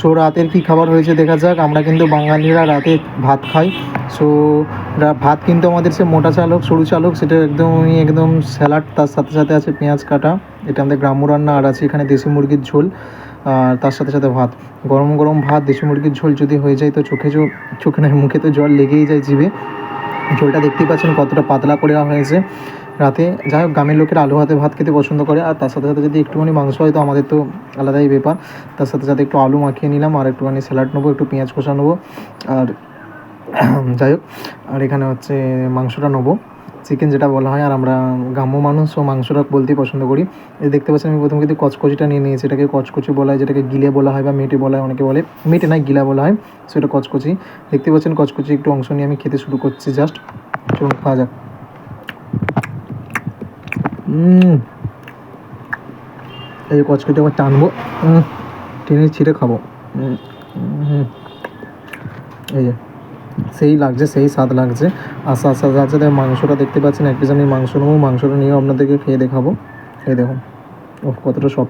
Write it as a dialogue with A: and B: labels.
A: So রাতের কী খাবার হয়েছে দেখা যাক। আমরা কিন্তু বাঙালিরা রাতে ভাত খাই। সো ভাত কিন্তু আমাদের সে মোটা চাল হোক সরু চাল হোক, সেটা একদম স্যালাড, তার সাথে সাথে আছে পেঁয়াজ কাটা। এটা আমাদের গ্রাম্য রান্না। আর আছে এখানে দেশি মুরগির ঝোল, আর তার সাথে সাথে ভাত, গরম গরম ভাত, দেশি মুরগির ঝোল যদি হয়ে যায় তো চোখে নয় মুখে তো জল লেগেই যায় জিভে। ঝোলটা দেখতেই পাচ্ছেন কতটা পাতলা করে হয়েছে। রাতে যাই হোক, গ্রামের লোকেরা আলু ভাতে ভাত খেতে পছন্দ করে, আর তার সাথে সাথে যদি একটুখানি মাংস হয় তো আমাদের তো আলাদাই ব্যাপার। তার সাথে সাথে একটু আলু মাখিয়ে নিলাম, আর একটুখানি স্যালাড নেবো, একটু পেঁয়াজ কষা নেবো, আর যাই হোক, আর এখানে হচ্ছে মাংসটা নেবো, চিকেন যেটা বলা হয়। আর আমরা গ্রাম্য মানুষ, ও মাংসটা বলতেই পছন্দ করি। এই দেখতে পাচ্ছেন আমি প্রথমে কিন্তু কচকচিটা নিয়ে নিয়েছি। এটাকে কচকচি বলা হয়, যেটাকে গিলে বলা হয় বা মেটে বলা হয়, অনেকে বলে মেটে নয় গিলা বলা হয়। সো এটা কচকচি। দেখতে পাচ্ছেন কচকচি একটু অংশ নিয়ে আমি খেতে শুরু করছি জাস্ট। চলুন খাওয়া যাক। এই যে কচকচি আবার টানবো, টেনে ছিঁড়ে খাবো। এই যে সেই লাগছে, সেই স্বাদ লাগছে। আস্তে আস্তে আস্তে আস্তে মাংসটা দেখতে পাচ্ছেন, এক পিস আমি মাংস নেবো, মাংসটা নিয়েও আপনাদেরকে খেয়ে দেখাবো। এই দেখুন ও কতটা সফট।